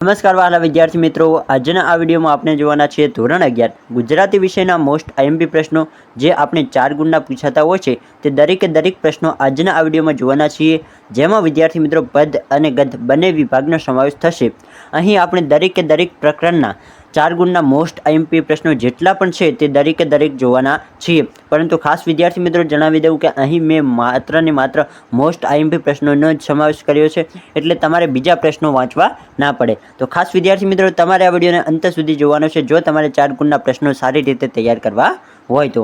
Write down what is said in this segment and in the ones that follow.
નમસ્કાર વાલા વિદ્યાર્થી મિત્રો, આજના આ વિડીયોમાં આપણે જોવાના છીએ ધોરણ 11 ગુજરાતી વિષયના મોસ્ટ આઈએમપી પ્રશ્નો જે આપણે 4 ગુણના પૂછાતા હોય છે તે દરેક પ્રશ્નો આજના આ વિડીયોમાં જોવાના છીએ, જેમાં વિદ્યાર્થી મિત્રો પદ અને ગદ્ય બંને વિભાગનો સમાવેશ થશે। અહીં આપણે દરેક પ્રકરણના 4 ગુણના મોસ્ટ આઈએમપી પ્રશ્નો જેટલા પણ છે તે દરેક જોવાના છીએ। પરંતુ ખાસ વિદ્યાર્થી મિત્રો જણાવી દઉં કે અહીં મેં માત્ર ને માત્ર મોસ્ટ આઈએમપી પ્રશ્નોનો જ સમાવેશ કર્યો છે, એટલે તમારે બીજા પ્રશ્નો વાંચવા ના પડે। તો ખાસ વિદ્યાર્થી મિત્રો તમારે આ વિડીયોને અંત સુધી જોવાનો છે જો તમારે 4 ગુણના પ્રશ્નો સારી રીતે તૈયાર કરવા હોય તો।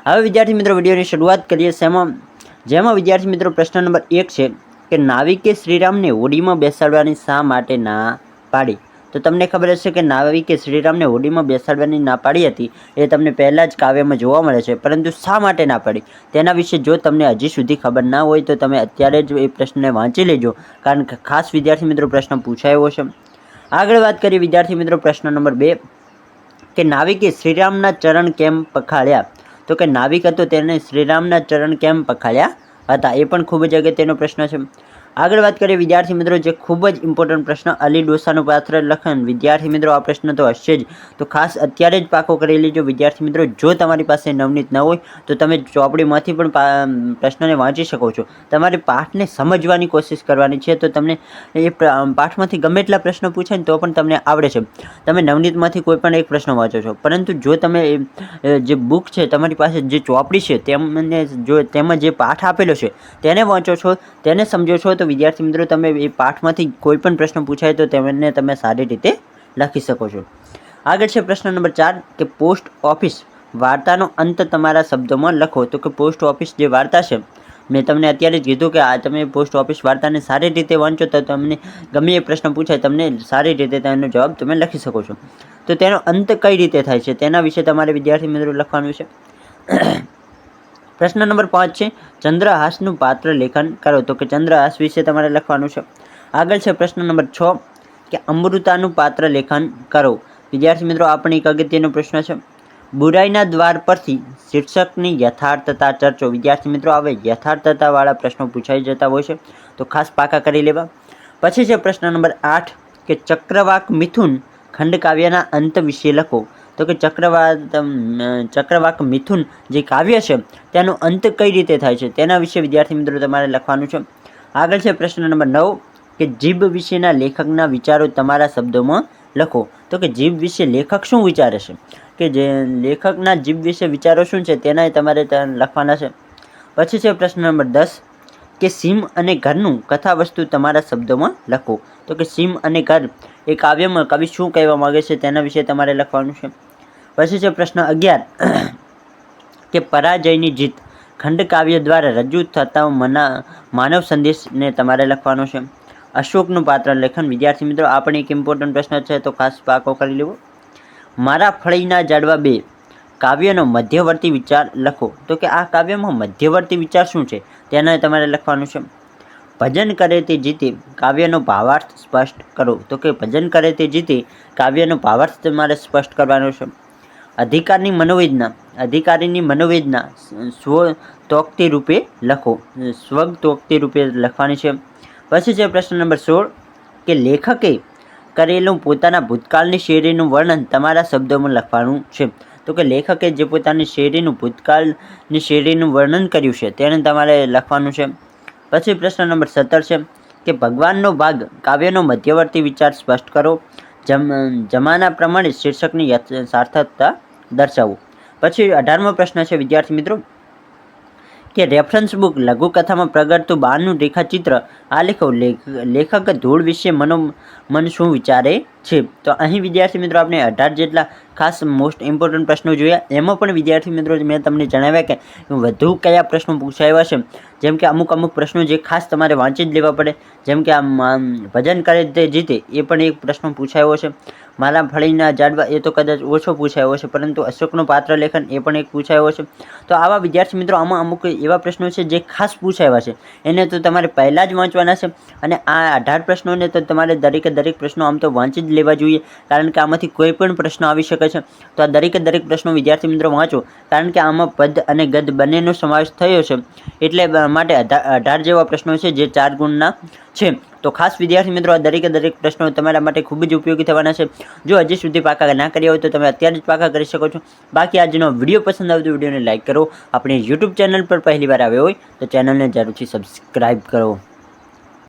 હવે વિદ્યાર્થી મિત્રો વિડીયોની શરૂઆત કરીએ, જેમાં વિદ્યાર્થી મિત્રો પ્રશ્ન નંબર 1 છે કે નાવિકે શ્રીરામને હોડીમાં બેસાડવાની શા માટે ના પાડી? તો તમને ખબર હશે કે નાવિકે શ્રીરામને હોડીમાં બેસાડવાની ના પાડી હતી એ તમને પહેલાં જ કાવ્યમાં જોવા મળે છે, પરંતુ શા માટે ના પાડી તેના વિશે જો તમને હજી સુધી ખબર ના હોય તો તમે અત્યારે જ એ પ્રશ્નને વાંચી લેજો, કારણ કે ખાસ વિદ્યાર્થી મિત્રો પ્રશ્ન પૂછાયો છે। આગળ વાત કરીએ વિદ્યાર્થી મિત્રો પ્રશ્ન નંબર 2 કે નાવિકે શ્રીરામના ચરણ કેમ પખાળ્યા? તો કે નાવિક હતો તેને શ્રીરામના ચરણ કેમ પખાળ્યા હતા, એ પણ ખૂબ જ અગત્યનો પ્રશ્ન છે। આગળ વાત કરીએ વિદ્યાર્થી મિત્રો જે ખૂબ જ ઇમ્પોર્ટન્ટ પ્રશ્ન, અલી ડોસાનું પાત્ર લખન। વિદ્યાર્થી મિત્રો આ પ્રશ્ન તો હશે જ, તો ખાસ અત્યારે જ પાકો કરી લેજો વિદ્યાર્થી મિત્રો। જો તમારી પાસે નવનીત ન હોય તો તમે ચોપડીમાંથી પણ પ્રશ્નને વાંચી શકો છો। તમારે પાઠને સમજવાની કોશિશ કરવાની છે, તો તમને એ પાઠમાંથી ગમે એટલા પ્રશ્નો પૂછે ને તો પણ તમને આવડે છે। તમે નવનીતમાંથી કોઈ પણ એક પ્રશ્ન વાંચો છો, પરંતુ જો તમે જે બુક છે તમારી પાસે જે ચોપડી છે તેમાં જે પાઠ આપેલો છે તેને વાંચો છો, તેને સમજો છો, તો વિદ્યાર્થી મિત્રો તમે એ પાઠમાંથી કોઈ પણ પ્રશ્ન પૂછાય તો તેમને તમે સારી રીતે લખી શકો છો। આગળ છે પ્રશ્ન નંબર 4 કે પોસ્ટ ઓફિસ વાર્તાનો અંત તમારા શબ્દોમાં લખો। તો કે પોસ્ટ ઓફિસ જે વાર્તા છે, મેં તમને અત્યારે જ કીધું કે આ તમે પોસ્ટ ઓફિસ વાર્તાને સારી રીતે વાંચો તો તમને ગમે એ પ્રશ્ન પૂછાય તમને સારી રીતે તેનો જવાબ તમે લખી શકો છો। તો તેનો અંત કઈ રીતે થાય છે તેના વિશે તમારે વિદ્યાર્થી મિત્રો લખવાનું છે। પ્રશ્ન નંબર 5 છે ચંદ્રહાસનું પાત્ર લેખન કરો। તો કે ચંદ્રહાસ વિશે તમારે લખવાનું છે। આગળ છે પ્રશ્ન નંબર 6 કે અમૃતાનું પાત્ર લેખન કરો। વિદ્યાર્થી મિત્રો આ પણ એક અગત્યનો પ્રશ્ન છે। બુરાઈના દ્વાર પરથી શીર્ષકની યથાર્થતા ચર્ચો। વિદ્યાર્થી મિત્રો હવે યથાર્થતાવાળા પ્રશ્નો પૂછાઈ જતા હોય છે, તો ખાસ પાકા કરી લેવા। પછી છે પ્રશ્ન નંબર 8 કે ચક્રવાક મિથુન ખંડકાવ્યના અંત વિશે લખો। તો કે ચક્રવાક મિથુન જે કાવ્ય છે તેનો અંત કઈ રીતે થાય છે તેના વિશે વિદ્યાર્થી મિત્રો તમારે લખવાનું છે। આગળ છે પ્રશ્ન નંબર 9 કે જીભ વિશેના લેખકના વિચારો તમારા શબ્દોમાં લખો। તો કે જીભ વિશે લેખક શું વિચારે છે, કે જે લેખકના જીભ વિશે વિચારો શું છે તેના તમારે લખવાના છે। પછી છે પ્રશ્ન નંબર 10 કે સીમ અને ઘરનું કથાવસ્તુ તમારા શબ્દોમાં લખો। તો કે સીમ અને ઘર એ કાવ્યમાં કવિ શું કહેવા માગે છે તેના વિશે તમારે લખવાનું છે। પછી છે પ્રશ્ન 11 કે પરાજયની જીત ખંડકાવ્ય દ્વારા રજૂ થતા માનવ સંદેશને તમારે લખવાનો છે। અશોકનું પાત્ર લેખન। વિદ્યાર્થી મિત્રો આ પણ એક ઇમ્પોર્ટન્ટ પ્રશ્ન છે, તો ખાસ પાકો કરી લેવો। મારા ફળીના ઝાડવા 2 કાવ્યનો મધ્યવર્તી વિચાર લખો। તો કે આ કાવ્યમાં મધ્યવર્તી વિચાર શું છે તેને તમારે લખવાનું છે। ભજન કરે તે જીતે કાવ્યનો ભાવાર્થ સ્પષ્ટ કરો। તો કે ભજન કરે તે જીતે કાવ્યનો ભાવાર્થ તમારે સ્પષ્ટ કરવાનો છે। અધિકારીની મનોવેદના સ્વતોક્તિ રૂપે લખો। સ્વતોક્તિ રૂપે લખવાની છે। પછી છે પ્રશ્ન નંબર 16 કે લેખકે કરેલું પોતાના ભૂતકાળની શૈલીનું વર્ણન તમારા શબ્દોમાં લખવાનું છે। તો કે લેખકે જે પોતાની ભૂતકાળની શૈલીનું વર્ણન કર્યું છે તેને તમારે લખવાનું છે। પછી પ્રશ્ન નંબર 17 છે કે ભગવાનનો ભાગ કાવ્યનો મધ્યવર્તી વિચાર સ્પષ્ટ કરો। જમાના પ્રમાણે શીર્ષકની સાર્થકતા દર્શાવો। પછી 18મો પ્રશ્ન છે વિદ્યાર્થી મિત્રો કે રેફરન્સ બુક લઘુકથામાં પ્રગટતું બહારનું રેખાચિત્ર આલેખો। લેખક ધૂળ વિશે મન શું વિચારે છે? તો અહીં વિદ્યાર્થી મિત્રો આપણે 18 જેટલા ખાસ મોસ્ટ ઇમ્પોર્ટન્ટ પ્રશ્નો જોયા। એમાં પણ વિદ્યાર્થી મિત્રો મેં તમને જણાવ્યા કે વધુ કયા પ્રશ્નો પૂછાયા છે, જેમ કે અમુક પ્રશ્નો જે ખાસ તમારે વાંચી જ લેવા પડે, જેમ કે ભજન કરે તે જીતે એ પણ એક પ્રશ્ન પૂછાયો છે। મારા ફળીના ઝાડવા એ તો કદાચ ઓછો પૂછાયો છે, પરંતુ અશોકનું પાત્ર લેખન એ પણ એક પૂછાયો છે। તો આવા વિદ્યાર્થી મિત્રો આમાં અમુક એવા પ્રશ્નો છે જે ખાસ પૂછાયા છે, એને તો તમારે પહેલાં જ વાંચવાના છે। અને આ 18 પ્રશ્નોને તો તમારે દરેક પ્રશ્નો આમ તો વાંચી જ લેવા જોઈએ, કારણ કે આમાંથી કોઈ પણ પ્રશ્ન આવી શકે છે। તો આ દરેક પ્રશ્નો વિદ્યાર્થી મિત્રો વાંચો, કારણ કે આમાં પદ અને ગદ્ય બંનેનો સમાવેશ થયો છે, એટલે માટે 18 જેવા પ્રશ્નો છે જે 4 ગુણના છે। તો ખાસ વિદ્યાર્થી મિત્રો આ દરેકે દરેક પ્રશ્નો તમારા માટે ખૂબ જ ઉપયોગી થવાના છે. જો હજી સુધી પાકા ના કર્યા હોય તો તમે અત્યારે જ પાકા કરી શકો છો. બાકી આજનો વિડીયો પસંદ આવે તો વિડીયોને લાઇક કરો. આપણી યુટ્યુબ ચેનલ પર પહેલી વાર આવ્યો હોય તો ચેનલને જરૂરથી સબસ્ક્રાઈબ કરો.